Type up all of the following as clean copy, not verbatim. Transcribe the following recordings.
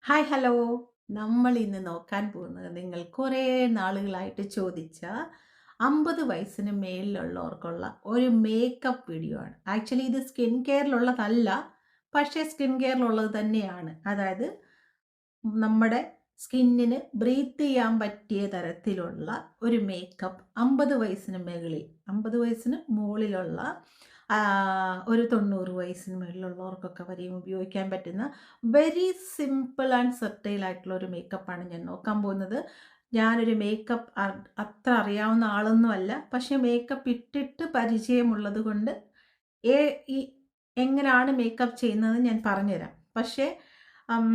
Hi hello. നമ്മൾ ഇന്ന് നോക്കാൻ പോകുന്നത് നിങ്ങൾ കുറേ നാളുകളായിട്ട് ചോദിച്ച 50 വയസ്സിന് മേലിലുള്ളവർക്കുള്ള ഒരു മേക്കപ്പ് വീഡിയോ ആണ്. ആക്ച്വലി ഇത് സ്കിൻ കെയറിലുള്ളതല്ല, പക്ഷേ സ്കിൻ കെയറിലുള്ളത് തന്നെയാണ്. അതായത് നമ്മുടെ സ്കിന്നിന് ബ്രീത്ത് ചെയ്യാൻ പറ്റിയ തരത്തിലുള്ള ഒരു മേക്കപ്പ് 50 വയസ്സിന് മുകളിൽ, 50 വയസ്സിന് മുകളിലുള്ള ഒരു 90 വയസ്സിന് മുകളിലുള്ളവർക്കൊക്കെ വരെയും ഉപയോഗിക്കാൻ പറ്റുന്ന വെരി സിമ്പിൾ ആൻഡ് സെർട്ടൈൽ ആയിട്ടുള്ള ഒരു മേക്കപ്പാണ് ഞാൻ നോക്കാൻ പോകുന്നത്. ഞാനൊരു മേക്കപ്പ് അത്ര അറിയാവുന്ന ആളൊന്നുമല്ല, പക്ഷേ മേക്കപ്പ് ഇട്ടിട്ട് പരിചയമുള്ളത് കൊണ്ട് ഏ ഈ എങ്ങനെയാണ് മേക്കപ്പ് ചെയ്യുന്നത് ഞാൻ പറഞ്ഞുതരാം. പക്ഷേ അം,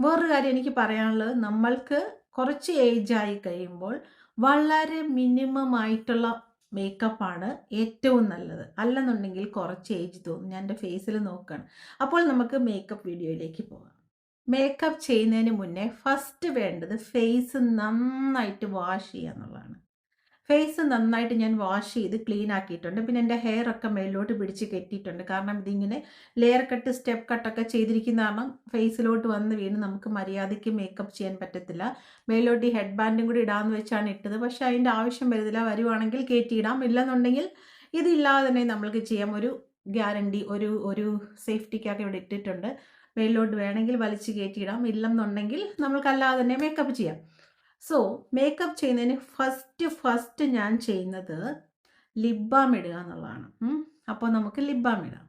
വേറൊരു കാര്യം എനിക്ക് പറയാനുള്ളത്, നമ്മൾക്ക് കുറച്ച് ഏജ് ആയി കഴിയുമ്പോൾ വളരെ മിനിമം ആയിട്ടുള്ള മേക്കപ്പാണ് ഏറ്റവും നല്ലത്. അല്ലെന്നുണ്ടെങ്കിൽ കുറച്ച് ഏജ് തോന്നും. ഞാൻ എൻ്റെ ഫേസിൽ നോക്കുകയാണ്. അപ്പോൾ നമുക്ക് മേക്കപ്പ് വീഡിയോയിലേക്ക് പോകാം. മേക്കപ്പ് ചെയ്യുന്നതിന് മുന്നേ ഫസ്റ്റ് വേണ്ടത് ഫേസ് നന്നായിട്ട് വാഷ് ചെയ്യുക എന്നുള്ളതാണ്. ഫേസ് നന്നായിട്ട് ഞാൻ വാഷ് ചെയ്ത് ക്ലീൻ ആക്കിയിട്ടുണ്ട്. പിന്നെ എൻ്റെ ഹെയർ ഒക്കെ മേലോട്ട് പിടിച്ച് കെട്ടിയിട്ടുണ്ട്. കാരണം ഇതിങ്ങനെ ലെയർ കട്ട്, സ്റ്റെപ്പ് കട്ടൊക്കെ ചെയ്തിരിക്കുന്ന കാരണം ഫേസിലോട്ട് വന്ന് വീണ് നമുക്ക് മര്യാദയ്ക്ക് മേക്കപ്പ് ചെയ്യാൻ പറ്റത്തില്ല. മേലോട്ട് ഈ ഹെഡ് ബാൻഡും കൂടി ഇടാമെന്ന് വെച്ചാണ് ഇട്ടത്. പക്ഷേ അതിൻ്റെ ആവശ്യം വരുന്നില്ല. വരുവാണെങ്കിൽ കയറ്റിയിടാം. ഇല്ലെന്നുണ്ടെങ്കിൽ ഇതില്ലാതെ തന്നെ നമ്മൾക്ക് ചെയ്യാം. ഒരു ഗ്യാരണ്ടി, ഒരു ഒരു സേഫ്റ്റിക്കൊക്കെ ഇവിടെ ഇട്ടിട്ടുണ്ട്. മേലോട്ട് വേണമെങ്കിൽ വലിച്ച് കയറ്റിയിടാം. ഇല്ലെന്നുണ്ടെങ്കിൽ നമ്മൾക്കല്ലാതെ തന്നെ മേക്കപ്പ് ചെയ്യാം. സോ മേക്കപ്പ് ചെയ്യുന്നതിന് ഫസ്റ്റ് ഞാൻ ചെയ്യുന്നത് ലിപ് ബാം ഇടുക എന്നുള്ളതാണ്. അപ്പോൾ നമുക്ക് ലിപ് ബാം ഇടാം.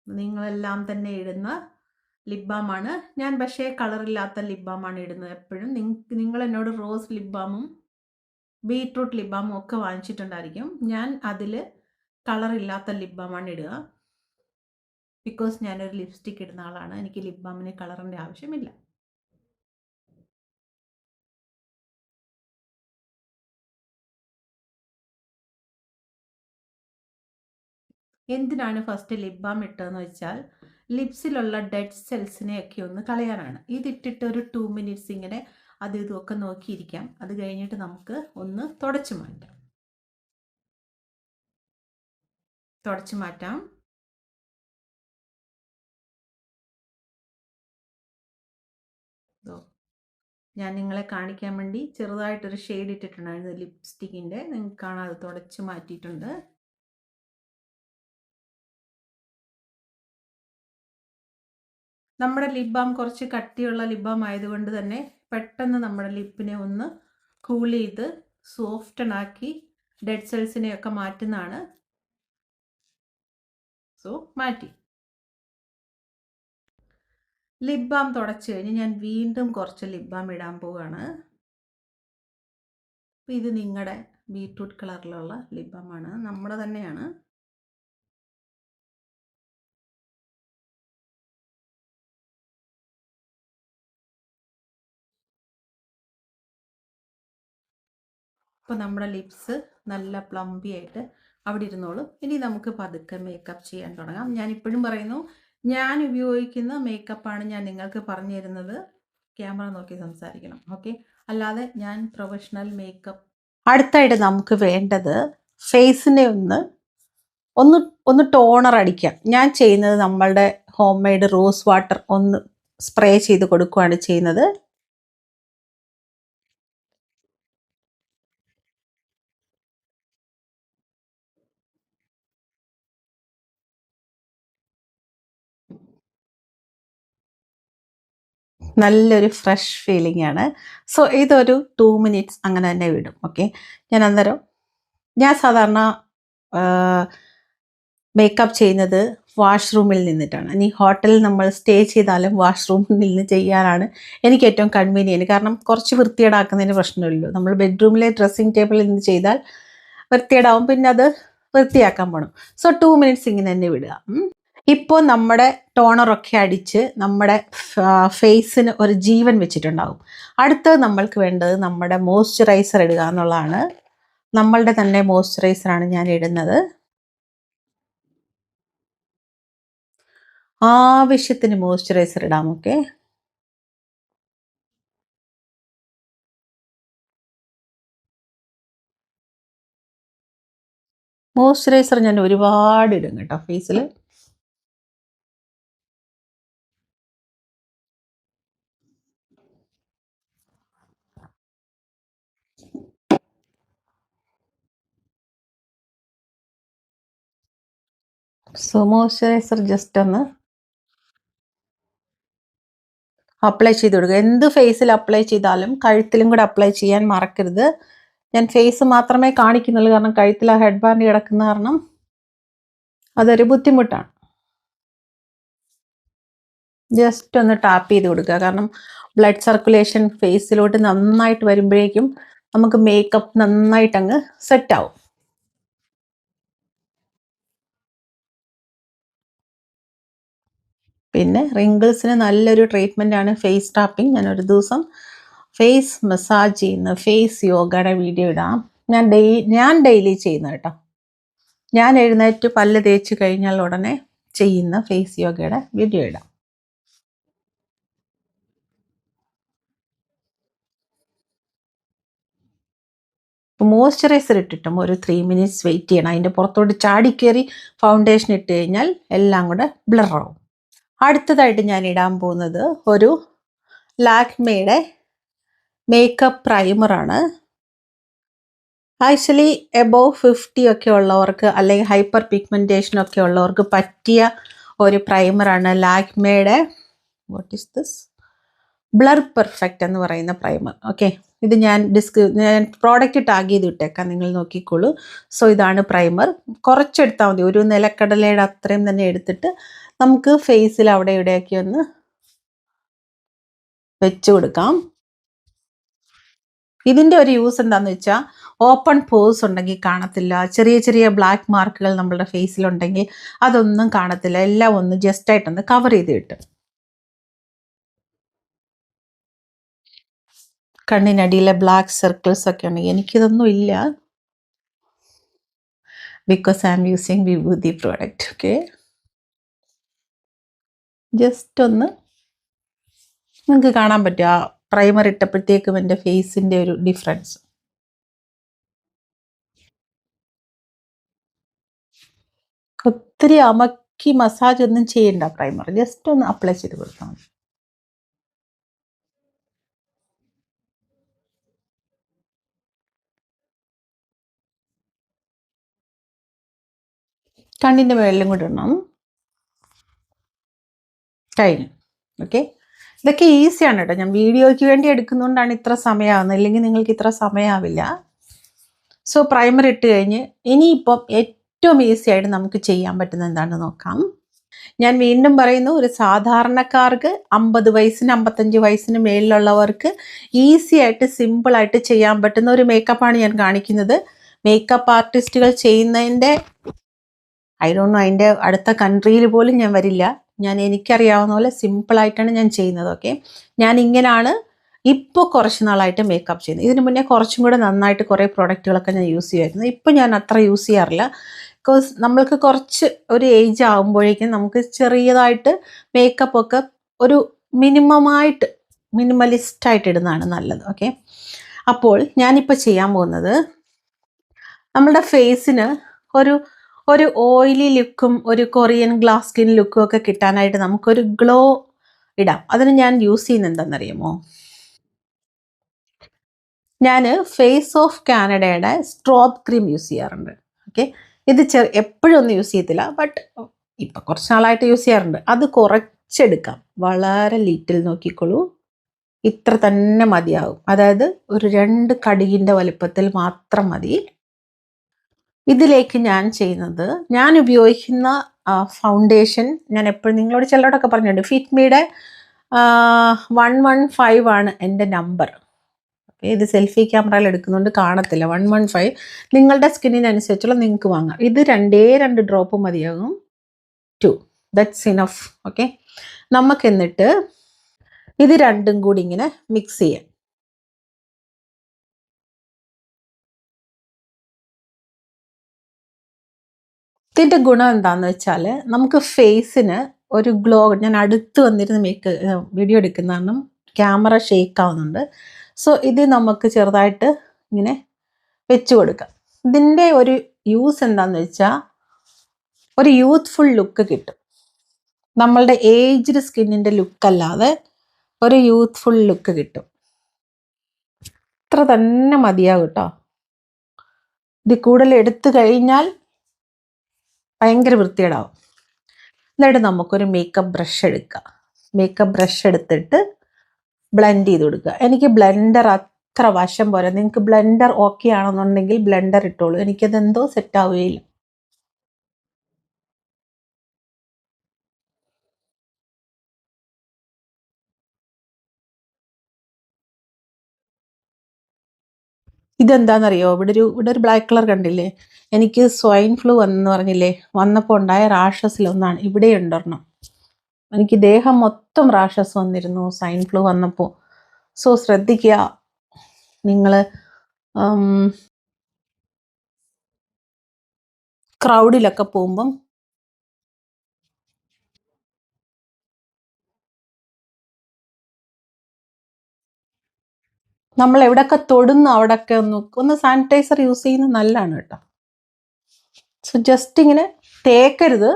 നിങ്ങളെല്ലാം തന്നെ ഇടുന്ന ലിപ് ബാമാണ്. ഞാൻ പക്ഷേ കളറില്ലാത്ത ലിപ് ബാമാണ് ഇടുന്നത് എപ്പോഴും. നിങ്ങൾ എന്നോട് റോസ് ലിപ് ബാമും ബീട്രൂട്ട് ലിപ് ബാമും ഒക്കെ വാങ്ങിച്ചിട്ടുണ്ടായിരിക്കും. ഞാൻ അതിൽ കളറില്ലാത്ത ലിപ് ബാമാണ് ഇടുക. ബിക്കോസ് ഞാനൊരു ലിപ്സ്റ്റിക് ഇടുന്ന ആളാണ്. എനിക്ക് ലിപ് ബാമിന് കളറിൻ്റെ ആവശ്യമില്ല. എന്തിനാണ് ഫസ്റ്റ് ലിപ് ബാം ഇട്ടതെന്ന് വെച്ചാൽ ലിപ്സിലുള്ള ഡെഡ് സെൽസിനെയൊക്കെ ഒന്ന് കളയാനാണ്. ഇതിട്ടിട്ട് ഒരു 2 മിനിറ്റ്സ് ഇങ്ങനെ അത് ഇതുമൊക്കെ നോക്കിയിരിക്കാം. അത് കഴിഞ്ഞിട്ട് നമുക്ക് ഒന്ന് തുടച്ചു മാറ്റാം. ഞാൻ നിങ്ങളെ കാണിക്കാൻ വേണ്ടി ചെറുതായിട്ടൊരു ഷെയ്ഡ് ഇട്ടിട്ടുണ്ടായിരുന്നു ലിപ്സ്റ്റിക്കിൻ്റെ. നിങ്ങൾക്ക് കാണാം, അത് തുടച്ചു മാറ്റിയിട്ടുണ്ട്. നമ്മുടെ ലിപ് ബാം കുറച്ച് കട്ടിയുള്ള ലിപ് ബാം ആയതുകൊണ്ട് തന്നെ പെട്ടെന്ന് നമ്മുടെ ലിപ്പിനെ ഒന്ന് കൂൾ ചെയ്ത് സോഫ്റ്റൺ ആക്കി ഡെഡ് സെൽസിനെയൊക്കെ മാറ്റുന്നതാണ്. സോ മാറ്റി. ലിപ് ബാം തുടച്ച് കഴിഞ്ഞ് ഞാൻ വീണ്ടും കുറച്ച് ലിപ് ബാം ഇടാൻ പോവുകയാണ്. അപ്പോൾ ഇത് നിങ്ങളുടെ ബീട്രൂട്ട് കളറിലുള്ള ലിപ് ബാമാണ്, നമ്മുടെ തന്നെയാണ്. അപ്പോൾ നമ്മുടെ ലിപ്സ് നല്ല പ്ലംബി ആയിട്ട് അവിടെ ഇരുന്നോളും. ഇനി നമുക്ക് പതുക്കെ മേക്കപ്പ് ചെയ്യാൻ തുടങ്ങാം. ഞാനിപ്പോഴും പറയുന്നു, ഞാൻ ഉപയോഗിക്കുന്ന മേക്കപ്പാണ് ഞാൻ നിങ്ങൾക്ക് പറഞ്ഞു തരുന്നത്. ക്യാമറ നോക്കി സംസാരിക്കണം, ഓക്കെ? അല്ലാതെ ഞാൻ പ്രൊഫഷണൽ മേക്കപ്പ്. അടുത്തായിട്ട് നമുക്ക് വേണ്ടത് ഫേസിനെ ഒന്ന് ഒന്ന് ഒന്ന് ടോണർ അടിക്കാം. ഞാൻ ചെയ്യുന്നത് നമ്മളുടെ ഹോം മെയ്ഡ് റോസ് വാട്ടർ ഒന്ന് സ്പ്രേ ചെയ്ത് കൊടുക്കുകയാണ് ചെയ്യുന്നത്. നല്ലൊരു ഫ്രഷ് ഫീലിംഗ് ആണ്. സോ ഇതൊരു 2 മിനിറ്റ്സ് അങ്ങനെ തന്നെ വിടും, ഓക്കെ? ഞാൻ സാധാരണ മേക്കപ്പ് ചെയ്യുന്നത് വാഷ്റൂമിൽ നിന്നിട്ടാണ്. ഇനി ഹോട്ടലിൽ നമ്മൾ സ്റ്റേ ചെയ്താലും വാഷ്റൂമിൽ നിന്ന് ചെയ്യാനാണ് എനിക്ക് ഏറ്റവും കൺവീനിയൻറ്റ്. കാരണം കുറച്ച് വൃത്തികേടാക്കുന്നതിന് പ്രശ്നമില്ലല്ലോ. നമ്മൾ ബെഡ്റൂമിലെ ഡ്രസ്സിങ് ടേബിളിൽ നിന്ന് ചെയ്താൽ വൃത്തികേടാവും, പിന്നെ അത് വൃത്തിയാക്കാൻ പോകണം. സോ 2 മിനിറ്റ്സ് ഇങ്ങനെ തന്നെ വിടുക. ഇപ്പോൾ നമ്മുടെ ടോണറൊക്കെ അടിച്ച് നമ്മുടെ ഫേസിന് ഒരു ജീവൻ വെച്ചിട്ടുണ്ടാവും. അടുത്തത് നമ്മൾക്ക് വേണ്ടത് നമ്മുടെ മോയ്സ്ചറൈസർ ഇടുക എന്നുള്ളതാണ്. നമ്മളുടെ തന്നെ മോയ്സ്ചറൈസറാണ് ഞാൻ ഇടുന്നത്. ആവശ്യത്തിന് മോയ്സ്ചറൈസർ ഇടാം, ഓക്കെ? മോയ്സ്ചറൈസർ ഞാൻ ഒരുപാട് ഇടും കേട്ടോ ഫേസിൽ. സോ മോയ്സ്ചറൈസർ ജസ്റ്റ് ഒന്ന് അപ്ലൈ ചെയ്ത് കൊടുക്കുക. എന്ത് ഫേസിൽ അപ്ലൈ ചെയ്താലും കഴുത്തിലും കൂടെ അപ്ലൈ ചെയ്യാൻ മറക്കരുത്. ഞാൻ ഫേസ് മാത്രമേ കാണിക്കുന്നുള്ളൂ, കാരണം കഴുത്തിൽ ആ ഹെഡ് ബാൻഡ് കിടക്കുന്ന കാരണം അതൊരു ബുദ്ധിമുട്ടാണ്. ജസ്റ്റ് ഒന്ന് ടാപ്പ് ചെയ്ത് കൊടുക്കുക, കാരണം ബ്ലഡ് സർക്കുലേഷൻ ഫേസിലോട്ട് നന്നായിട്ട് വരുമ്പോഴേക്കും നമുക്ക് മേക്കപ്പ് നന്നായിട്ട് അങ്ങ് സെറ്റ് ആവും. പിന്നെ റിങ്കിൾസിന് നല്ലൊരു ട്രീറ്റ്മെൻ്റ് ആണ് ഫേസ് ടാപ്പിംഗ്. ഞാനൊരു ദിവസം ഫേസ് മസാജ് ചെയ്യുന്ന ഫേസ് യോഗയുടെ വീഡിയോ ഇടാം. ഞാൻ ഡെയിലി ചെയ്യുന്ന കേട്ടോ. ഞാൻ എഴുന്നേറ്റ് പല്ല് തേച്ച് കഴിഞ്ഞാൽ ഉടനെ ചെയ്യുന്ന ഫേസ് യോഗയുടെ വീഡിയോ ഇടാം. മോയ്സ്ചറൈസർ ഇട്ടിട്ടും ഒരു 3 മിനിറ്റ്സ് വെയിറ്റ് ചെയ്യണം. അതിൻ്റെ പുറത്തോട്ട് ചാടിക്കേറി ഫൗണ്ടേഷൻ ഇട്ട് കഴിഞ്ഞാൽ എല്ലാം കൂടെ ബ്ലറാവും. അടുത്തതായിട്ട് ഞാൻ ഇടാൻ പോകുന്നത് ഒരു ലാക്മേയുടെ മേക്കപ്പ് പ്രൈമറാണ്. ആക്ച്വലി എബോവ് 50 ഒക്കെ ഉള്ളവർക്ക് അല്ലെങ്കിൽ ഹൈപ്പർ പിഗ്മെൻറ്റേഷൻ ഒക്കെ ഉള്ളവർക്ക് പറ്റിയ ഒരു പ്രൈമറാണ് ലാക്മേയുടെ what is this blur perfect എന്ന് പറയുന്ന പ്രൈമർ. ഓക്കെ, ഇത് ഞാൻ പ്രോഡക്റ്റ് ടാഗ് ചെയ്ത് ഇട്ടേക്കാം, നിങ്ങൾ നോക്കിക്കോളൂ. സോ ഇതാണ് പ്രൈമർ. കുറച്ചെടുത്താൽ മതി, ഒരു നിലക്കടലയുടെ അത്രയും തന്നെ എടുത്തിട്ട് നമുക്ക് ഫേസിൽ അവിടെ ഇവിടെയൊക്കെ ഒന്ന് വെച്ച് കൊടുക്കാം. ഇതിൻ്റെ ഒരു യൂസ് എന്താണെന്ന് വെച്ചാൽ ഓപ്പൺ പോസ് ഉണ്ടെങ്കിൽ കാണത്തില്ല, ചെറിയ ചെറിയ ബ്ലാക്ക് മാർക്കുകൾ നമ്മളുടെ ഫേസിലുണ്ടെങ്കിൽ അതൊന്നും കാണത്തില്ല, എല്ലാം ഒന്ന് ജസ്റ്റായിട്ടൊന്ന് കവർ ചെയ്ത് കിട്ടും. കണ്ണിനടിയിലെ ബ്ലാക്ക് സർക്കിൾസ് ഒക്കെ ഉണ്ടെങ്കിൽ, എനിക്കിതൊന്നും ഇല്ല, because I am using Vibhuti product. Okay, just ഒന്ന് നിങ്ങൾക്ക് കാണാൻ പറ്റും ആ പ്രൈമർ ഇട്ടപ്പോഴത്തേക്കും എൻ്റെ ഫേസിൻ്റെ ഒരു ഡിഫറൻസ്. ഒത്തിരി അമക്കി മസാജ് ഒന്നും ചെയ്യണ്ട, പ്രൈമർ ജസ്റ്റ് ഒന്ന് അപ്ലൈ ചെയ്ത് കൊടുത്താൽ മതി. കണ്ണിൻ്റെ മുകളിലും കൂടി ഇടണം. കഴിഞ്ഞു. ഓക്കെ, ഇതൊക്കെ ഈസിയാണ് കേട്ടോ. ഞാൻ വീഡിയോയ്ക്ക് വേണ്ടി എടുക്കുന്നതുകൊണ്ടാണ് ഇത്ര സമയമാകുന്നത്, ഇല്ലെങ്കിൽ നിങ്ങൾക്ക് ഇത്ര സമയമാവില്ല. സോ പ്രൈമർ ഇട്ട് കഴിഞ്ഞ് ഇനിയിപ്പം ഏറ്റവും ഈസി ആയിട്ട് നമുക്ക് ചെയ്യാൻ പറ്റുന്ന എന്താണെന്ന് നോക്കാം. ഞാൻ വീണ്ടും പറയുന്നു, ഒരു സാധാരണക്കാർക്ക് 50 വയസ്സിന് 55 വയസ്സിന് മേലിലുള്ളവർക്ക് ഈസി ആയിട്ട് സിമ്പിളായിട്ട് ചെയ്യാൻ പറ്റുന്ന ഒരു മേക്കപ്പാണ് ഞാൻ കാണിക്കുന്നത്. മേക്കപ്പ് ആർട്ടിസ്റ്റുകൾ ചെയ്യുന്നതിൻ്റെ അതിൻ്റെ അടുത്ത കൺട്രിയിൽ പോലും ഞാൻ വരില്ല. എനിക്കറിയാവുന്ന പോലെ സിമ്പിളായിട്ടാണ് ഞാൻ ചെയ്യുന്നത്. ഓക്കെ, ഞാൻ ഇങ്ങനെയാണ് ഇപ്പോൾ കുറച്ച് നാളായിട്ട് മേക്കപ്പ് ചെയ്യുന്നത്. ഇതിന് മുന്നേ കുറച്ചും കൂടെ നന്നായിട്ട് കുറേ പ്രോഡക്റ്റുകളൊക്കെ ഞാൻ യൂസ് ചെയ്യുമായിരുന്നു. ഇപ്പോൾ ഞാൻ അത്ര യൂസ് ചെയ്യാറില്ല. ബിക്കോസ് നമ്മൾക്ക് കുറച്ച് ഒരു ഏജ് ആകുമ്പോഴേക്കും നമുക്ക് ചെറിയതായിട്ട് മേക്കപ്പൊക്കെ ഒരു മിനിമലിസ്റ്റായിട്ട് ഇടുന്നതാണ് നല്ലത്. ഓക്കെ, അപ്പോൾ ഞാനിപ്പോൾ ചെയ്യാൻ പോകുന്നത് നമ്മളുടെ ഫേസിന് ഒരു ഓയിലി ലുക്കും ഒരു കൊറിയൻ ഗ്ലാസ് സ്കിൻ ലുക്കും ഒക്കെ കിട്ടാനായിട്ട് നമുക്കൊരു ഗ്ലോ ഇടാം. അതിന് ഞാൻ യൂസ് ചെയ്യുന്നത് എന്താണെന്നറിയാമോ? ഞാൻ ഫേസ് ഓഫ് കാനഡയുടെ സ്ട്രോബ് ക്രീം യൂസ് ചെയ്യാറുണ്ട്. ഓക്കെ, ഇത് എപ്പോഴും ഒന്നും യൂസ് ചെയ്യത്തില്ല, ബട്ട് ഇപ്പം കുറച്ച് നാളായിട്ട് യൂസ് ചെയ്യാറുണ്ട്. അത് കുറച്ചെടുക്കാം, വളരെ ലിറ്റിൽ നോക്കിക്കോളൂ, ഇത്ര തന്നെ മതിയാവും. അതായത് ഒരു 2 കടുകിൻ്റെ വലുപ്പത്തിൽ മാത്രം മതി. ഇതിലേക്ക് ഞാൻ ഉപയോഗിക്കുന്ന ഫൗണ്ടേഷൻ ഞാൻ എപ്പോഴും നിങ്ങളോട് ചിലരോടൊക്കെ പറഞ്ഞിട്ടുണ്ട്, ഫിറ്റ്മിയുടെ 115 ആണ് എൻ്റെ നമ്പർ. ഇത് സെൽഫി ക്യാമറയിൽ എടുക്കുന്നുണ്ട് കാണത്തില്ല. 115 നിങ്ങളുടെ സ്കിന്നിനനുസരിച്ചുള്ള നിങ്ങൾക്ക് വാങ്ങാം. ഇത് 2 ഡ്രോപ്പ് മതിയാകും. 2 ദാറ്റ്സ് ഇനഫ്. ഓക്കെ, നമുക്ക് എന്നിട്ട് ഇത് രണ്ടും കൂടി ഇങ്ങനെ മിക്സ് ചെയ്യാം. ഇതിൻ്റെ ഗുണം എന്താണെന്ന് വെച്ചാൽ നമുക്ക് ഫേസിന് ഒരു ഗ്ലോ. ഞാൻ അടുത്ത് വന്നിരുന്ന് വീഡിയോ എടുക്കുന്ന കാരണം ക്യാമറ ഷേക്ക് ആവുന്നുണ്ട്. സോ ഇത് നമുക്ക് ചെറുതായിട്ട് ഇങ്ങനെ വെച്ച് കൊടുക്കാം. ഇതിൻ്റെ ഒരു യൂസ് എന്താണെന്ന് വെച്ചാൽ ഒരു യൂത്ത്ഫുൾ ലുക്ക് കിട്ടും. നമ്മളുടെ ഏജ്ഡ് സ്കിന്നിൻ്റെ ലുക്കല്ലാതെ ഒരു യൂത്ത്ഫുൾ ലുക്ക് കിട്ടും. ഇത്ര തന്നെ മതിയാകും കേട്ടോ. ഇത് കൂടുതൽ എടുത്തു കഴിഞ്ഞാൽ ഭയങ്കര വൃത്തികേടാവും. എന്നിട്ട് നമുക്കൊരു മേക്കപ്പ് ബ്രഷ് എടുക്കുക. മേക്കപ്പ് ബ്രഷ് എടുത്തിട്ട് ബ്ലെൻഡ് ചെയ്ത് കൊടുക്കുക. എനിക്ക് ബ്ലെൻഡർ അത്ര വശം പോരാ. നിങ്ങൾക്ക് ബ്ലെൻഡർ ഓക്കെ ആണെന്നുണ്ടെങ്കിൽ ബ്ലെൻഡർ ഇട്ടോളൂ. എനിക്കതെന്തോ സെറ്റ് ആവുകയില്ല. ഇതെന്താണെന്നറിയോ, ഇവിടെ ഒരു ബ്ലാക്ക് കളർ കണ്ടില്ലേ? എനിക്ക് സ്വൈൻ ഫ്ലൂ വന്നെന്ന് പറഞ്ഞില്ലേ, വന്നപ്പോൾ ഉണ്ടായ റാഷസിലൊന്നാണ്. ഇവിടെ ഉണ്ടൊരെണ്ണം. എനിക്ക് ദേഹം മൊത്തം റാഷസ് വന്നിരുന്നു സ്വൈൻ ഫ്ലൂ വന്നപ്പോൾ. സോ ശ്രദ്ധിക്കുക നിങ്ങൾ. ക്രൗഡിലൊക്കെ പോകുമ്പം നമ്മൾ എവിടെയൊക്കെ തൊടുന്നു അവിടെയൊക്കെ ഒന്ന് സാനിറ്റൈസർ യൂസ് ചെയ്യുന്നത് നല്ലതാണ് കേട്ടോ. സോ ജസ്റ്റ് ഇങ്ങനെ തേക്കരുത്.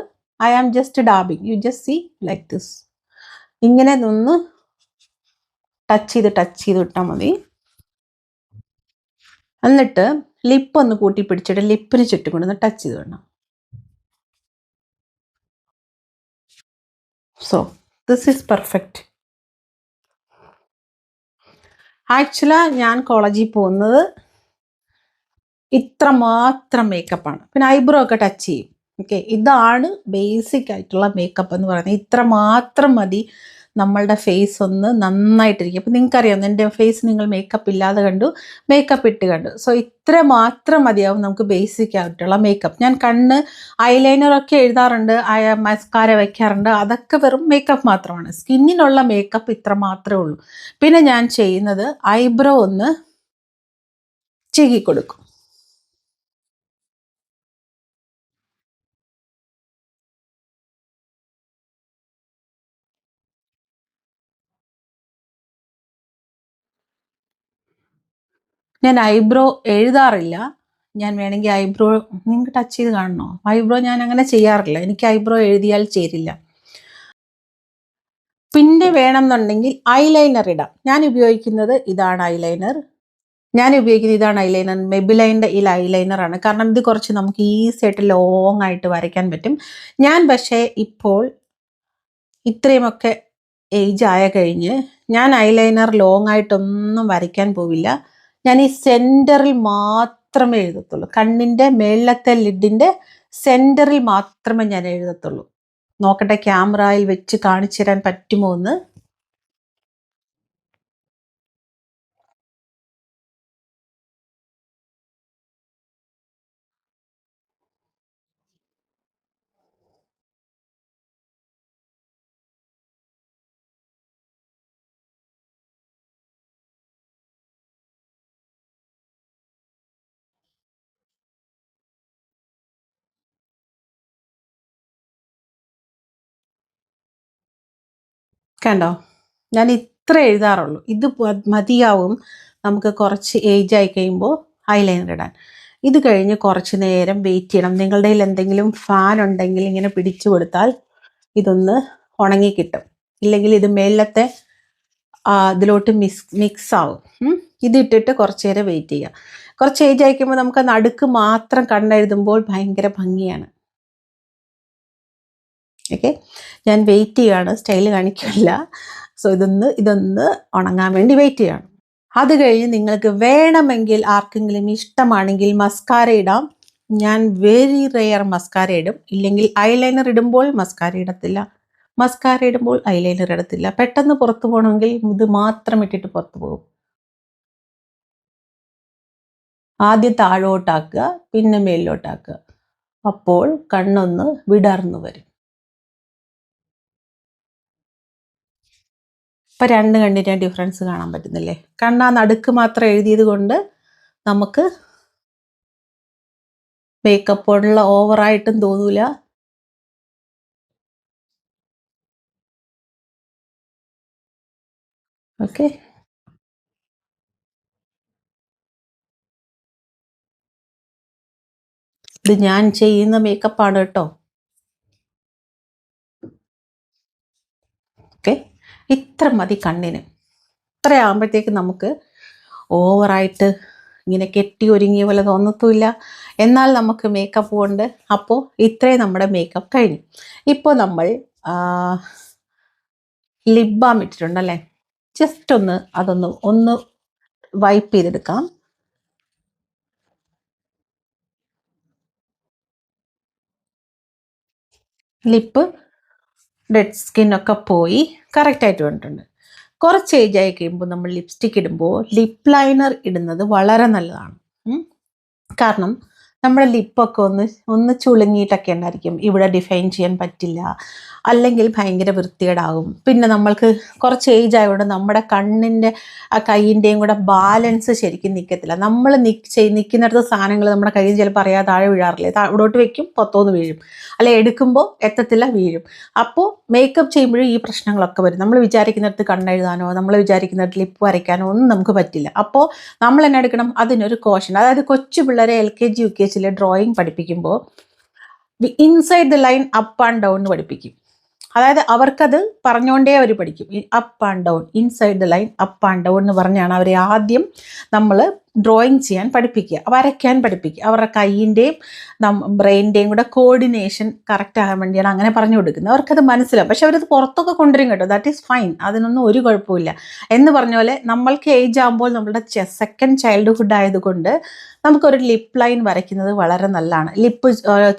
I am just dabbing. You just see like this. ഇങ്ങനെ ഒന്ന് ടച്ച് ചെയ്ത് ഇട്ടാൽ മതി. എന്നിട്ട് ലിപ്പ് ഒന്ന് കൂട്ടി പിടിച്ചിട്ട് ലിപ്പിന് ചുറ്റും കൊണ്ടൊന്ന് ടച്ച് ചെയ്ത് വേണം. So this is perfect. Actually ഞാൻ കോളേജിൽ പോകുന്നത് ഇത്ര മാത്രം മേക്കപ്പാണ്. പിന്നെ ഐബ്രോ ഒക്കെ ടച്ച് ചെയ്യും. ഓക്കെ, ഇതാണ് ബേസിക് ആയിട്ടുള്ള മേക്കപ്പ് എന്ന് പറയുന്നത്. ഇത്ര മാത്രം മതി നമ്മളുടെ ഫേസ് ഒന്ന് നന്നായിട്ടിരിക്കും. അപ്പം നിങ്ങൾക്കറിയാം, എൻ്റെ ഫേസ് നിങ്ങൾ മേക്കപ്പ് ഇല്ലാതെ കണ്ടു, മേക്കപ്പ് ഇട്ട് കണ്ടു. സോ ഇത്ര മാത്രം മതിയാവും നമുക്ക് ബേസിക് ആയിട്ടുള്ള മേക്കപ്പ്. ഞാൻ കണ്ണ് ഐലൈനറൊക്കെ എഴുതാറുണ്ട്, മസ്കാര വയ്ക്കാറുണ്ട്. അതൊക്കെ വെറും മേക്കപ്പ് മാത്രമാണ്. സ്കിന്നിനുള്ള മേക്കപ്പ് ഇത്ര മാത്രമേ ഉള്ളൂ. പിന്നെ ഞാൻ ചെയ്യുന്നത് ഐബ്രോ ഒന്ന് ചികി കൊടുക്കും. ഞാൻ ഐബ്രോ എഴുതാറില്ല. ഞാൻ വേണമെങ്കിൽ ഐബ്രോ നിങ്ങൾക്ക് ടച്ച് ചെയ്ത് കാണണോ? ഐബ്രോ ഞാൻ അങ്ങനെ ചെയ്യാറില്ല. എനിക്ക് ഐബ്രോ എഴുതിയാൽ ചേരില്ല. പിന്നെ വേണമെന്നുണ്ടെങ്കിൽ ഐലൈനർ ഇടാം. ഞാൻ ഉപയോഗിക്കുന്നത് ഇതാണ് ഐലൈനർ. മെബിലൈൻ്റെ ഈ ഐലൈനറാണ്. കാരണം ഇത് കുറച്ച് നമുക്ക് ഈസി ആയിട്ട് ലോങ് ആയിട്ട് വരയ്ക്കാൻ പറ്റും. ഞാൻ പക്ഷേ ഇപ്പോൾ ഇത്രയുമൊക്കെ ഏജ് ആയ കഴിഞ്ഞ് ഞാൻ ഐലൈനർ ലോങ് ആയിട്ടൊന്നും വരയ്ക്കാൻ പോവില്ല. ഞാൻ ഈ സെൻറ്ററിൽ മാത്രമേ എഴുതത്തുള്ളൂ. കണ്ണിൻ്റെ മേളത്തെ ലിഡിൻ്റെ സെൻറ്ററിൽ മാത്രമേ ഞാൻ എഴുതത്തുള്ളൂ. നോക്കട്ടെ, ക്യാമറയിൽ വെച്ച് കാണിച്ചു തരാൻ പറ്റുമോ എന്ന്. കണ്ടോ, ഞാൻ ഇത്ര എഴുതാറുള്ളൂ. ഇത് മതിയാവും നമുക്ക് കുറച്ച് ഏജ് ആയി കഴിയുമ്പോൾ ഐലൈനർ ഇടാൻ. ഇത് കഴിഞ്ഞ് കുറച്ച് നേരം വെയിറ്റ് ചെയ്യണം. നിങ്ങളുടെ കയ്യിൽ എന്തെങ്കിലും ഫാൻ ഉണ്ടെങ്കിൽ ഇങ്ങനെ പിടിച്ചു കൊടുത്താൽ ഇതൊന്ന് ഉണങ്ങി കിട്ടും. ഇല്ലെങ്കിൽ ഇത് മേലത്തെ ഇതിലോട്ട് മിക്സ് ആവും. ഇതിട്ടിട്ട് കുറച്ച് നേരം വെയിറ്റ് ചെയ്യുക. കുറച്ച് ഏജ് അയക്കുമ്പോൾ നമുക്ക് നടുക്ക് മാത്രം കണ്ണെഴുതുമ്പോൾ ഭയങ്കര ഭംഗിയാണ്. ഓക്കെ, ഞാൻ വെയിറ്റ് ചെയ്യുകയാണ്, സ്റ്റൈൽ കാണിക്കില്ല. സോ ഇതൊന്ന് ഉണങ്ങാൻ വേണ്ടി വെയിറ്റ് ചെയ്യണം. അത് കഴിഞ്ഞ് നിങ്ങൾക്ക് വേണമെങ്കിൽ ആർക്കെങ്കിലും ഇഷ്ടമാണെങ്കിൽ മസ്കാര ഇടാം. ഞാൻ വെരി റെയർ മസ്കാര ഇടും. ഇല്ലെങ്കിൽ ഐലൈനർ ഇടുമ്പോൾ മസ്കാര ഇടത്തില്ല, മസ്കാര ഇടുമ്പോൾ ഐലൈനർ ഇടത്തില്ല. പെട്ടെന്ന് പുറത്തു പോകണമെങ്കിൽ ഇത് മാത്രം ഇട്ടിട്ട് പുറത്തു പോകും. ആദ്യം താഴോട്ടാക്കുക, പിന്നെ മേലിലോട്ടാക്കുക. അപ്പോൾ കണ്ണൊന്ന് വിടർന്നു വരും. ഇപ്പം രണ്ട് കണ്ണിൻ്റെ ഡിഫറൻസ് കാണാൻ പറ്റുന്നില്ലേ? കണ്ണാ നടുക്ക് മാത്രം എഴുതിയത് കൊണ്ട് നമുക്ക് മേക്കപ്പ് ഉള്ള ഓവറായിട്ടും തോന്നൂല. ഓക്കെ, ഇത് ഞാൻ ചെയ്യുന്ന മേക്കപ്പാണ് കേട്ടോ. ഓക്കെ, ഇത്ര മതി കണ്ണിന്. ഇത്ര ആകുമ്പോഴത്തേക്ക് നമുക്ക് ഓവറായിട്ട് ഇങ്ങനെ കെട്ടി ഒരുങ്ങിയ പോലെ തോന്നത്തുമില്ല. എന്നാൽ നമുക്ക് മേക്കപ്പ് കൊണ്ട് അപ്പോൾ ഇത്രയും നമ്മുടെ മേക്കപ്പ് കഴിഞ്ഞു. ഇപ്പോൾ നമ്മൾ ലിപ് ബാം ഇട്ടിട്ടുണ്ടല്ലേ, ജസ്റ്റ് ഒന്ന് വൈപ്പ് ചെയ്തെടുക്കാം. ലിപ്പ് ഡെഡ് സ്കിന്നൊക്കെ പോയി കറക്റ്റായിട്ട് വന്നിട്ടുണ്ട്. കുറച്ച് ഏജ് ആയി കഴിയുമ്പോൾ നമ്മൾ ലിപ്സ്റ്റിക് ഇടുമ്പോൾ ലിപ്പ് ലൈനർ ഇടുന്നത് വളരെ നല്ലതാണ്. കാരണം നമ്മുടെ ലിപ്പൊക്കെ ഒന്ന് ചുളുങ്ങിയിട്ടൊക്കെ ഉണ്ടായിരിക്കും, ഇവിടെ ഡിഫൈൻ ചെയ്യാൻ പറ്റില്ല, അല്ലെങ്കിൽ ഭയങ്കര വൃത്തികേടാകും. പിന്നെ നമ്മൾക്ക് കുറച്ച് ഏജ് ആയതുകൊണ്ട് നമ്മുടെ കണ്ണിൻ്റെ ആ കൈയിൻ്റെയും കൂടെ ബാലൻസ് ശരിക്കും നിൽക്കത്തില്ല. നമ്മൾ നിൽക്കുന്നിടത്ത് സാധനങ്ങൾ നമ്മുടെ കയ്യിൽ ചിലപ്പോൾ അറിയാതെ താഴെ വീഴാറില്ലേ, ഇവിടോട്ട് വെക്കും പുറത്തോന്ന് വീഴും, അല്ലെ എടുക്കുമ്പോൾ എത്തത്തില്ല, വീഴും. അപ്പോൾ മേക്കപ്പ് ചെയ്യുമ്പോഴും ഈ പ്രശ്നങ്ങളൊക്കെ വരും. നമ്മൾ വിചാരിക്കുന്നിടത്ത് കണ്ണെഴുതാനോ നമ്മൾ വിചാരിക്കുന്നിടത്ത് ലിപ്പ് വരയ്ക്കാനോ ഒന്നും നമുക്ക് പറ്റില്ല. അപ്പോൾ നമ്മൾ തന്നെ എടുക്കണം അതിനൊരു കോഷൻ. അതായത് കൊച്ചു പിള്ളേരെ LKG UKG ഡ്രോയിങ് പഠിപ്പിക്കുമ്പോൾ inside the line up and down പഠിപ്പിക്കും. അതായത് അവർക്കത് പറഞ്ഞുകൊണ്ടേ അവർ പഠിക്കും. Up and down, inside the line up and down എന്ന് പറഞ്ഞാണ് അവരെ ആദ്യം നമ്മൾ ഡ്രോയിങ് ചെയ്യാൻ പഠിപ്പിക്കുക, വരയ്ക്കാൻ പഠിപ്പിക്കുക. അവരുടെ കൈയിൻ്റെയും ബ്രെയിൻ്റെയും കൂടെ കോർഡിനേഷൻ കറക്റ്റ് ആകാൻ വേണ്ടിയാണ് അങ്ങനെ പറഞ്ഞു കൊടുക്കുന്നത്. അവർക്കത് മനസ്സിലാവും. പക്ഷെ അവരത് പുറത്തൊക്കെ കൊണ്ടുവരും കേട്ടോ, ദാറ്റ് ഈസ് ഫൈൻ, അതിനൊന്നും ഒരു കുഴപ്പമില്ല. എന്ന് പറഞ്ഞ പോലെ നമ്മൾക്ക് ഏജ് ആകുമ്പോൾ നമ്മളുടെ സെക്കൻഡ് ചൈൽഡ്ഹുഡ് ആയതുകൊണ്ട് നമുക്കൊരു ലിപ്പ് ലൈൻ വരയ്ക്കുന്നത് വളരെ നല്ലതാണ്. ലിപ്പ്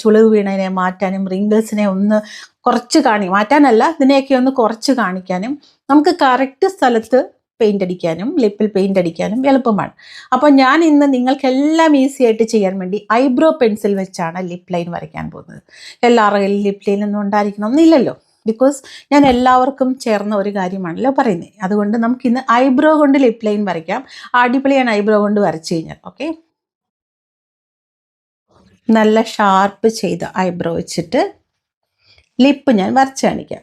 ചുളിവ് വീണതിനെ മാറ്റാനും റിങ്കിൾസിനെ ഒന്ന് കുറച്ച് മാറ്റാനല്ല, ഇതിനെയൊക്കെ ഒന്ന് കുറച്ച് കാണിക്കാനും നമുക്ക് കറക്റ്റ് സ്ഥലത്ത് പെയിൻ്റ് അടിക്കാനും ലിപ്പിൽ പെയിൻ്റ് അടിക്കാനും എളുപ്പമാണ്. അപ്പോൾ ഞാൻ ഇന്ന് നിങ്ങൾക്കെല്ലാം ഈസി ആയിട്ട് ചെയ്യാൻ വേണ്ടി ഐബ്രോ പെൻസിൽ വെച്ചാണ് ലിപ്പ് ലൈൻ വരയ്ക്കാൻ പോകുന്നത്. എല്ലാവരുടെയും ലിപ്പ് ലൈൻ ഒന്നും ഉണ്ടായിരിക്കണമെന്നില്ലല്ലോ, ബിക്കോസ് ഞാൻ എല്ലാവർക്കും ചേർന്ന ഒരു കാര്യമാണല്ലോ പറയുന്നത്. അതുകൊണ്ട് നമുക്കിന്ന് ഐബ്രോ കൊണ്ട് ലിപ്പ് ലൈൻ വരയ്ക്കാം. അടിപൊളിയാണ് ഐബ്രോ കൊണ്ട് വരച്ചു കഴിഞ്ഞാൽ. ഓക്കെ, നല്ല ഷാർപ്പ് ചെയ്ത ഐബ്രോ വെച്ചിട്ട് ലിപ്പ് ഞാൻ വരച്ച് കാണിക്കാം.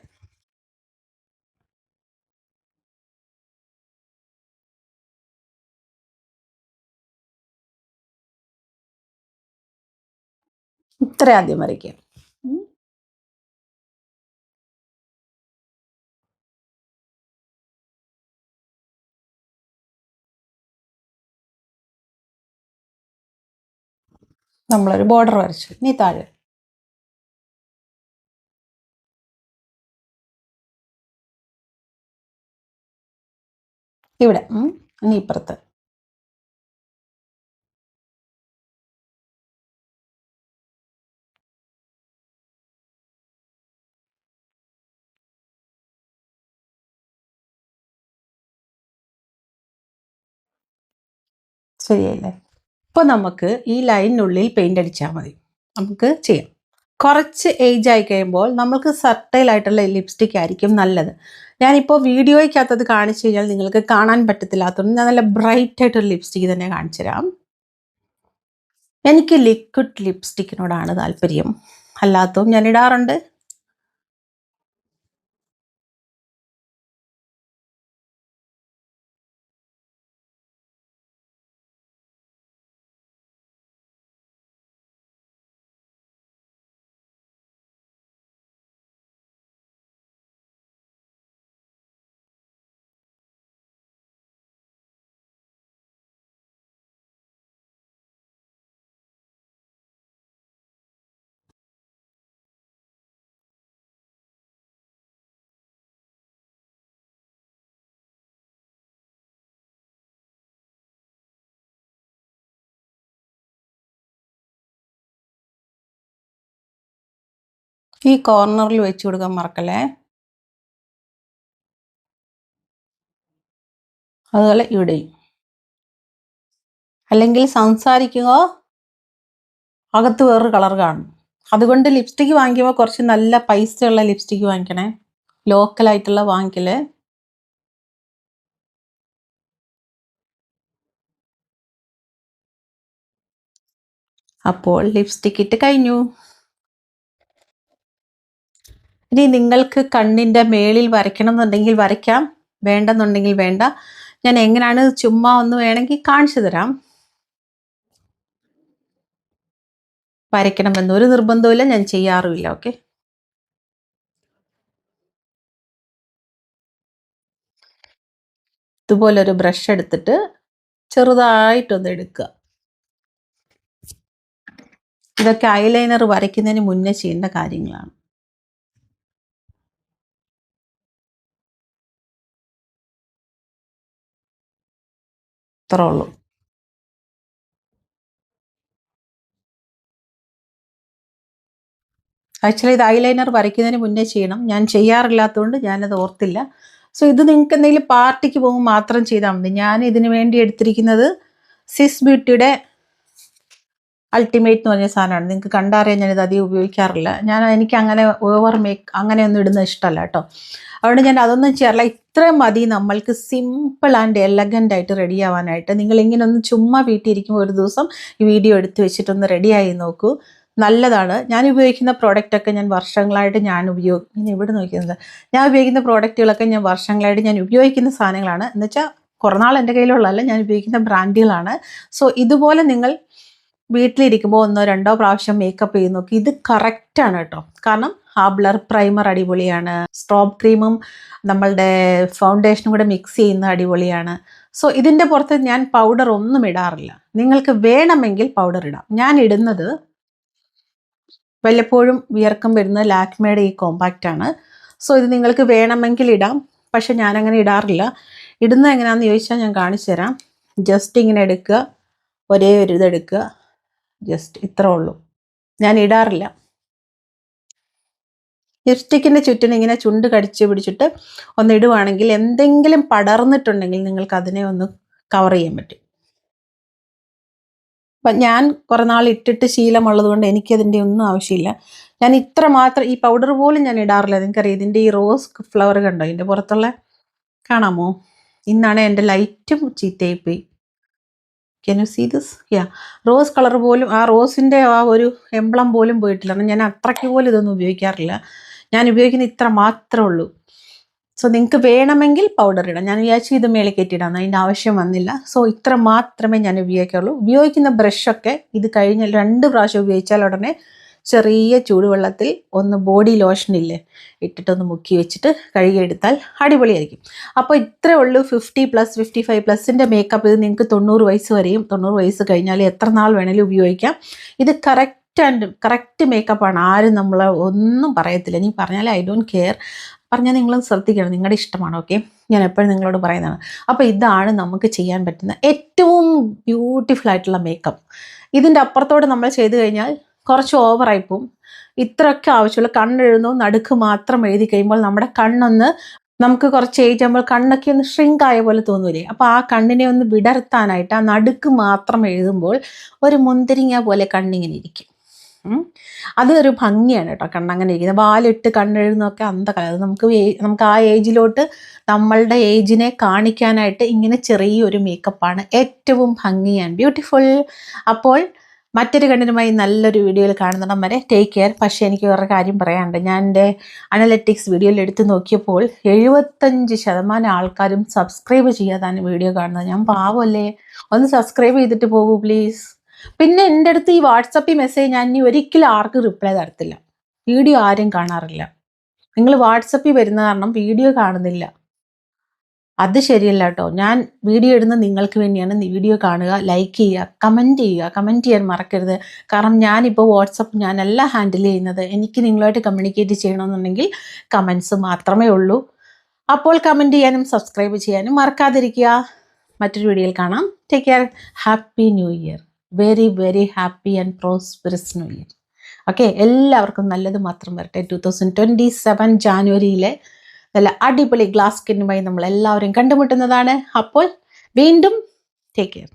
ഇത്ര ആദ്യം വരയ്ക്കാം. നമ്മളൊരു ബോർഡർ വരച്ചു. ഇനി താഴെ ഇവിടെ, ഇനി ഇപ്പുറത്ത് ശരിയല്ലേ? ഇപ്പോൾ നമുക്ക് ഈ ലൈനിനുള്ളിൽ പെയിൻ്റ് അടിച്ചാൽ മതി. നമുക്ക് ചെയ്യാം. കുറച്ച് ഏജ് ആയി കഴിയുമ്പോൾ നമുക്ക് സർട്ടൈലായിട്ടുള്ള ലിപ്സ്റ്റിക് ആയിരിക്കും നല്ലത്. ഞാനിപ്പോൾ വീഡിയോയ്ക്കകത്തത് കാണിച്ചു കഴിഞ്ഞാൽ നിങ്ങൾക്ക് കാണാൻ പറ്റത്തില്ലാത്തതുകൊണ്ട് ഞാൻ നല്ല ബ്രൈറ്റ് ആയിട്ടൊരു ലിപ്സ്റ്റിക്ക് തന്നെ കാണിച്ചു തരാം. എനിക്ക് ലിക്വിഡ് ലിപ്സ്റ്റിക്കിനോടാണ് താല്പര്യം, അല്ലാത്തതും ഞാൻ ഇടാറുണ്ട്. ഈ കോർണറിൽ വെച്ച് കൊടുക്കാൻ മറക്കല്ലേ. അതുപോലെ ഇവിടെയും. അല്ലെങ്കിൽ സംസാരിക്കുക അകത്ത് വേറൊരു കളർ കാണും. അതുകൊണ്ട് ലിപ്സ്റ്റിക്ക് വാങ്ങിക്കുമ്പോൾ കുറച്ച് നല്ല പൈസയുള്ള ലിപ്സ്റ്റിക്ക് വാങ്ങിക്കണേ, ലോക്കലായിട്ടുള്ള വാങ്ങിക്കല്. അപ്പോൾ ലിപ്സ്റ്റിക്ക് ഇട്ട് കഴിഞ്ഞു. ഇനി നിങ്ങൾക്ക് കണ്ണിൻ്റെ മേളിൽ വരയ്ക്കണം എന്നുണ്ടെങ്കിൽ വരയ്ക്കാം, വേണ്ടെന്നുണ്ടെങ്കിൽ വേണ്ട. ഞാൻ എങ്ങനെയാണ് ചുമ്മാ ഒന്ന് വേണമെങ്കിൽ കാണിച്ചു തരാം. വരയ്ക്കണമെന്നൊരു നിർബന്ധമില്ല, ഞാൻ ചെയ്യാറുമില്ല. ഓക്കെ, ഇതുപോലൊരു ബ്രഷ് എടുത്തിട്ട് ചെറുതായിട്ടൊന്ന് എടുക്കുക. ഇതൊക്കെ ഐലൈനർ വരയ്ക്കുന്നതിന് മുന്നേ ചെയ്യേണ്ട കാര്യങ്ങളാണ്. ഇത്രേ ഉള്ളൂ. ആക്ച്വലി ഇത് ഐലൈനർ വരയ്ക്കുന്നതിന് മുന്നേ ചെയ്യണം. ഞാൻ ചെയ്യാറില്ലാത്തതുകൊണ്ട് ഞാനത് ഓർത്തില്ല. സോ ഇത് നിങ്ങൾക്ക് എന്തെങ്കിലും പാർട്ടിക്ക് പോകുമ്പോൾ മാത്രം ചെയ്താൽ മതി. ഞാൻ ഇതിന് വേണ്ടി എടുത്തിരിക്കുന്നത് സിസ് ബ്യൂട്ടിയുടെ അൾട്ടിമേറ്റ് എന്ന് പറഞ്ഞ സാധനമാണ്. നിങ്ങൾക്ക് കണ്ടറിയാൻ ഞാനിത് അധികം ഉപയോഗിക്കാറില്ല. എനിക്ക് അങ്ങനെ ഓവർ അങ്ങനെയൊന്നും ഇടുന്നത് ഇഷ്ടമല്ല കേട്ടോ. അതുകൊണ്ട് ഞാൻ അതൊന്നും ചെയ്യാറില്ല. ഇത്രയും മതി നമ്മൾക്ക് സിമ്പിൾ ആൻഡ് എലഗൻ്റ് ആയിട്ട് റെഡി ആവാനായിട്ട്. നിങ്ങൾ ഇങ്ങനെ ഒന്ന് ചുമ്മാ വീട്ടിൽ ഇരിക്കുമ്പോൾ ഒരു ദിവസം ഈ വീഡിയോ എടുത്ത് വെച്ചിട്ടൊന്ന് റെഡിയായി നോക്കൂ. നല്ലതാണ്. ഞാൻ ഉപയോഗിക്കുന്ന പ്രോഡക്റ്റൊക്കെ ഞാൻ വർഷങ്ങളായിട്ട് ഇവിടെ നോക്കുന്നത് ഞാൻ ഉപയോഗിക്കുന്ന പ്രോഡക്റ്റുകളൊക്കെ ഞാൻ വർഷങ്ങളായിട്ട് ഞാൻ ഉപയോഗിക്കുന്ന സാധനങ്ങളാണ്. എന്ന് വെച്ചാൽ കുറേ നാൾ എൻ്റെ കയ്യിലുള്ളതല്ല, ഞാൻ ഉപയോഗിക്കുന്ന ബ്രാൻഡുകളാണ്. സോ ഇതുപോലെ നിങ്ങൾ വീട്ടിലിരിക്കുമ്പോൾ 1-2 പ്രാവശ്യം മേക്കപ്പ് ചെയ്ത് നോക്കി. ഇത് കറക്റ്റാണ് കേട്ടോ. കാരണം ആ ബ്ലർ പ്രൈമർ അടിപൊളിയാണ്, സ്ട്രോബ് ക്രീമും നമ്മളുടെ ഫൗണ്ടേഷനും കൂടെ മിക്സ് ചെയ്യുന്ന അടിപൊളിയാണ്. സോ ഇതിൻ്റെ പുറത്ത് ഞാൻ പൗഡർ ഒന്നും ഇടാറില്ല. നിങ്ങൾക്ക് വേണമെങ്കിൽ പൗഡർ ഇടാം. ഞാൻ ഇടുന്നത് വല്ലപ്പോഴും വിയർക്കം വരുന്ന ലാക്മേയുടെ ഈ കോമ്പാക്റ്റാണ്. സോ ഇത് നിങ്ങൾക്ക് വേണമെങ്കിൽ ഇടാം, പക്ഷെ ഞാനങ്ങനെ ഇടാറില്ല. ഇടുന്നത് എങ്ങനെയാണെന്ന് ചോദിച്ചാൽ ഞാൻ കാണിച്ചു തരാം. ജസ്റ്റ് ഇങ്ങനെ എടുക്കുക, ഒരേ ഒരു ഇതെടുക്കുക, ജസ്റ്റ് ഇത്രേ ഉള്ളൂ. ഞാൻ ഇടാറില്ല. ലിപ്സ്റ്റിക്കിൻ്റെ ചുറ്റിന് ഇങ്ങനെ ചുണ്ട് കടിച്ച് പിടിച്ചിട്ട് ഒന്ന് ഇടുവാണെങ്കിൽ എന്തെങ്കിലും പടർന്നിട്ടുണ്ടെങ്കിൽ നിങ്ങൾക്ക് അതിനെ ഒന്ന് കവർ ചെയ്യാൻ പറ്റും. അപ്പം ഞാൻ കുറേ നാൾ ഇട്ടിട്ട് ശീലമുള്ളത് കൊണ്ട് എനിക്കതിൻ്റെ ഒന്നും ആവശ്യമില്ല. ഞാൻ ഇത്ര മാത്രം, ഈ പൗഡർ പോലും ഞാൻ ഇടാറില്ല. നിങ്ങൾക്കറിയാം ഇതിൻ്റെ ഈ റോസ് ഫ്ലവർ കണ്ടോ ഇതിൻ്റെ പുറത്തുള്ള, കാണാമോ? ഇന്നാണ് എൻ്റെ ലൈറ്റും ചീത്തയായിപ്പോയി. Can you see this? Rose colour പോലും, ആ റോസിൻ്റെ ആ ഒരു എംബ്ലം പോലും പോയിട്ടില്ല. ഞാൻ അത്രയ്ക്ക് പോലും ഇതൊന്നും ഉപയോഗിക്കാറില്ല. ഞാൻ ഉപയോഗിക്കുന്ന ഇത്ര മാത്രമേ ഉള്ളൂ. സോ നിങ്ങൾക്ക് വേണമെങ്കിൽ പൗഡർ ഇടാം. ഞാൻ വിചാരിച്ചു ഇത് മേലെ കയറ്റിയിടാം, അതിൻ്റെ ആവശ്യം വന്നില്ല. സോ ഇത്ര മാത്രമേ ഞാൻ ഉപയോഗിക്കാറുള്ളൂ. ഉപയോഗിക്കുന്ന ബ്രഷൊക്കെ ഇത് കഴിഞ്ഞ് 2 പ്രാവശ്യം ഉപയോഗിച്ചാൽ ഉടനെ ചെറിയ ചൂടുവെള്ളത്തിൽ ഒന്ന് ബോഡി ലോഷൻ ഇല്ലേ ഇട്ടിട്ടൊന്ന് മുക്കി വെച്ചിട്ട് കഴുകിയെടുത്താൽ അടിപൊളിയായിരിക്കും. അപ്പോൾ ഇത്രയേ ഉള്ളൂ. 50+, 55+ൻ്റെ മേക്കപ്പ്. ഇത് നിങ്ങൾക്ക് 90 വയസ്സ് വരെയും 90 വയസ്സ് കഴിഞ്ഞാൽ എത്ര നാൾ വേണേലും ഉപയോഗിക്കാം. ഇത് കറക്റ്റ് മേക്കപ്പാണ്. ആരും നമ്മളെ ഒന്നും പറയത്തില്ല. നീ പറഞ്ഞാൽ ഐ ഡോണ്ട് കെയർ, പറഞ്ഞാൽ നിങ്ങളും ശ്രദ്ധിക്കണം, നിങ്ങളുടെ ഇഷ്ടമാണ്. ഓക്കെ, ഞാൻ എപ്പോഴും നിങ്ങളോട് പറയുന്നതാണ്. അപ്പോൾ ഇതാണ് നമുക്ക് ചെയ്യാൻ പറ്റുന്ന ഏറ്റവും ബ്യൂട്ടിഫുൾ ആയിട്ടുള്ള മേക്കപ്പ്. ഇതിൻ്റെ അപ്പുറത്തോട് നമ്മൾ ചെയ്ത് കഴിഞ്ഞാൽ കുറച്ച് ഓവറായിപ്പോവും. ഇത്രയൊക്കെ ആവശ്യമുള്ള കണ്ണെഴുതുന്നു നടുക്ക് മാത്രം എഴുതി കഴിയുമ്പോൾ നമ്മുടെ കണ്ണൊന്ന്, നമുക്ക് കുറച്ച് ഏജ് ആകുമ്പോൾ കണ്ണൊക്കെ ഒന്ന് ഷ്രിങ്ക് ആയ പോലെ തോന്നൂലേ? അപ്പോൾ ആ കണ്ണിനെ ഒന്ന് വിടർത്താനായിട്ട് ആ നടുക്ക് മാത്രം എഴുതുമ്പോൾ ഒരു മുന്തിരിങ്ങ പോലെ കണ്ണിങ്ങനെ ഇരിക്കും. അതൊരു ഭംഗിയാണ് കേട്ടോ, കണ്ണങ്ങനെ ഇരിക്കുന്നത്. വാലിട്ട് കണ്ണെഴുതുന്നതൊക്കെ അന്തകല. അത് നമുക്ക് ആ ഏജിലോട്ട് നമ്മളുടെ ഏജിനെ കാണിക്കാനായിട്ട് ഇങ്ങനെ ചെറിയൊരു മേക്കപ്പാണ് ഏറ്റവും ഭംഗി ആൻഡ് ബ്യൂട്ടിഫുൾ. അപ്പോൾ മറ്റൊരു കണ്ടന്റുമായി നല്ലൊരു വീഡിയോയിൽ കാണുന്നിടം വരെ ടേക്ക് കെയർ. പക്ഷേ എനിക്ക് വേറെ കാര്യം പറയാനുണ്ട്. ഞാൻ എൻ്റെ അനലറ്റിക്സ് വീഡിയോയിൽ എടുത്ത് നോക്കിയപ്പോൾ 75% ആൾക്കാരും സബ്സ്ക്രൈബ് ചെയ്യാതാണ് വീഡിയോ കാണുന്നത്. ഞാൻ പാവമല്ലേ, ഒന്ന് സബ്സ്ക്രൈബ് ചെയ്തിട്ട് പോകൂ പ്ലീസ്. പിന്നെ എൻ്റെ അടുത്ത് ഈ വാട്സപ്പിൽ മെസ്സേജ് ഞാൻ ഇനി ഒരിക്കലും ആർക്കും റിപ്ലൈ തരത്തില്ല. വീഡിയോ ആരും കാണാറില്ല. നിങ്ങൾ വാട്സപ്പിൽ വരുന്ന കാരണം വീഡിയോ കാണുന്നില്ല, അത് ശരിയല്ല കേട്ടോ. ഞാൻ വീഡിയോ ഇടുന്നത് നിങ്ങൾക്ക് വേണ്ടിയാണ്. വീഡിയോ കാണുക, ലൈക്ക് ചെയ്യുക, കമൻറ്റ് ചെയ്യാൻ മറക്കരുത്. കാരണം ഞാനിപ്പോൾ വാട്സപ്പ് ഞാനല്ല ഹാൻഡിൽ ചെയ്യുന്നത്. എനിക്ക് നിങ്ങളുമായിട്ട് കമ്മ്യൂണിക്കേറ്റ് ചെയ്യണമെന്നുണ്ടെങ്കിൽ കമൻസ് മാത്രമേ ഉള്ളൂ. അപ്പോൾ കമൻറ്റ് ചെയ്യാനും സബ്സ്ക്രൈബ് ചെയ്യാനും മറക്കാതിരിക്കുക. മറ്റൊരു വീഡിയോയിൽ കാണാം. Take care. Happy new year. Very very happy and prosperous new year. Okay, എല്ലാവർക്കും നല്ലത് മാത്രം വരട്ടെ. 2027 ജാനുവരിയിലെ നല്ല അടിപൊളി ഗ്ലാസ് സ്കിന്നുമായി നമ്മൾ എല്ലാവരും കണ്ടുമുട്ടുന്നതാണ്. അപ്പോൾ വീണ്ടും ടേക്ക് കെയർ.